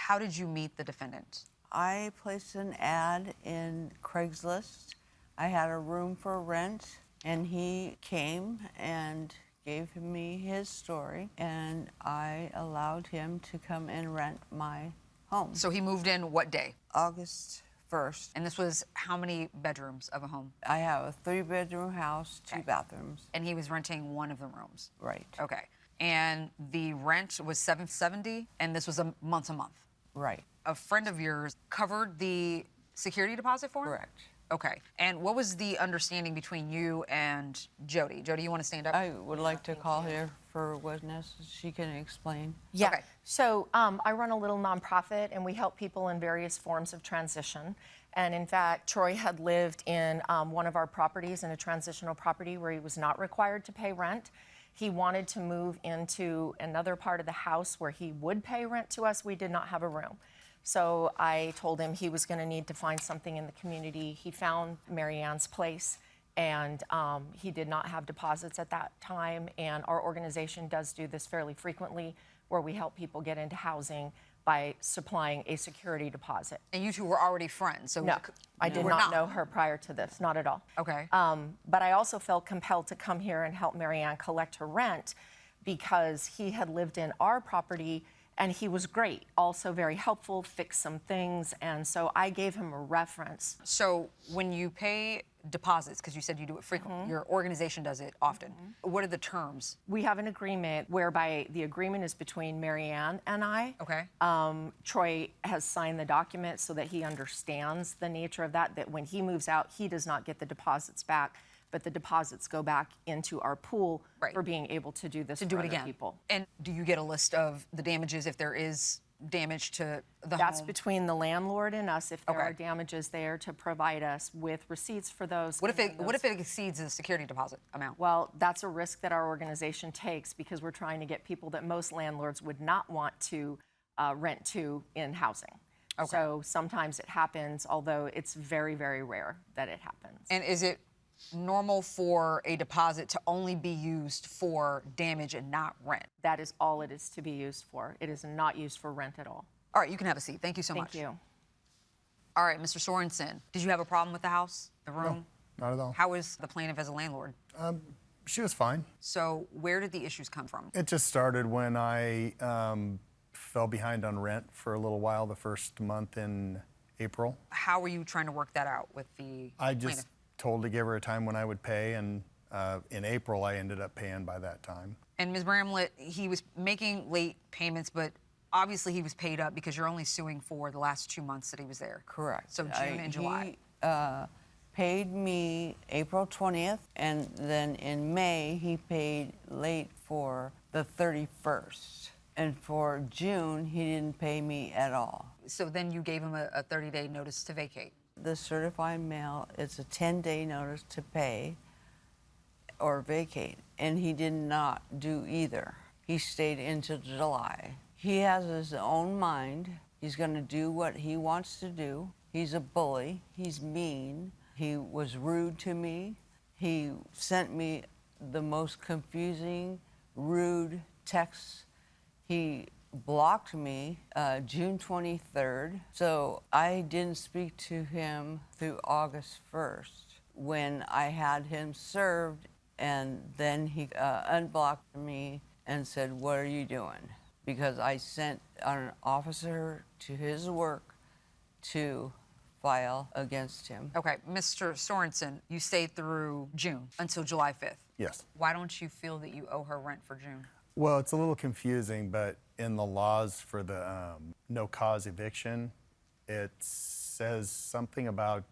How did you meet the defendant? I placed an ad in Craigslist. I had a room for rent, and he came and gave me his story, and I allowed him to come and rent my home. So he moved in what day? August 1st. And this was how many bedrooms of a home? I have a 3-bedroom house, 2 bathrooms. And he was renting one of the rooms? Right. Okay. And the rent was $770, and this was a month-to-month? Right. A friend of yours covered the security deposit for him? Correct. Okay. And what was the understanding between you and Jody? Jody, you want to stand up? I would like to call her for witness. She can explain. Yeah. Okay. So I run a little nonprofit, and we help people in various forms of transition. And in fact, Troy had lived in one of our properties, in a transitional property where he was not required to pay rent. He wanted to move into another part of the house where he would pay rent to us. We did not have a room. So I told him he was going to need to find something in the community. He found Mary Ann's place, and he did not have deposits at that time. And our organization does do this fairly frequently, where we help people get into housing by supplying a security deposit. And you two were already friends? So No, I did not know her prior to this, not at all. Okay. But I also felt compelled to come here and help Mary Ann collect her rent because he had lived in our property, and he was great, also very helpful, fixed some things, and so I gave him a reference. So when you pay deposits, because you said you do it frequently, your organization does it often, what are the terms? We have an agreement whereby the agreement is between Mary Ann and I. Okay. Troy has signed the document so that he understands the nature of that when he moves out, he does not get the deposits back, but the deposits go back into our pool for being able to do this for other people. And do you get a list of the damages if there is damage to the That's home? between the landlord and us. If there are damages there, to provide us with receipts for those. What if it exceeds the security deposit amount? Well, that's a risk that our organization takes because we're trying to get people that most landlords would not want to rent to in housing. Okay. So sometimes it happens, although it's very, very rare that it happens. And is it normal for a deposit to only be used for damage and not rent? That is all it is to be used for. It is not used for rent at all. All right, you can have a seat. Thank you so much. Thank you. All right, Mr. Sorensen, did you have a problem with the house, the room? No, not at all. How was the plaintiff as a landlord? She was fine. So where did the issues come from? It just started when I fell behind on rent for a little while, the first month in April. How were you trying to work that out with the I plaintiff? just told to give her a time when I would pay, and in April I ended up paying by that time. And Ms. Bramlett, he was making late payments, but obviously he was paid up because you're only suing for the last 2 months that he was there. Correct. So June and July. He paid me April 20th, and then in May he paid late for the 31st. And for June, he didn't pay me at all. So then you gave him a 30-day notice to vacate. The certified mail is a 10-day notice to pay or vacate, and he did not do either. He stayed into July. He has his own mind. He's going to do what he wants to do. He's a bully. He's mean. He was rude to me. He sent me the most confusing, rude texts. He blocked me June 23rd, so I didn't speak to him through August 1st when I had him served, and then he unblocked me and said, "What are you doing?" Because I sent an officer to his work to file against him. Okay, Mr. Sorensen, you stayed through June until July 5th. Yes. Why don't you feel that you owe her rent for June? Well, it's a little confusing, but in the laws for the no-cause eviction, it says something about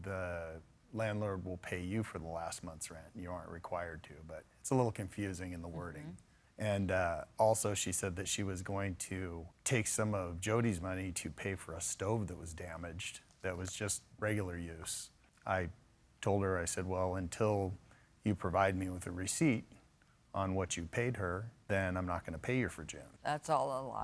the landlord will pay you for the last month's rent. You aren't required to, but it's a little confusing in the wording. And also she said that she was going to take some of Jody's money to pay for a stove that was damaged, that was just regular use. I told her, I said, well, until you provide me with a receipt on what you paid her, then I'm not going to pay you for June. That's all a lie.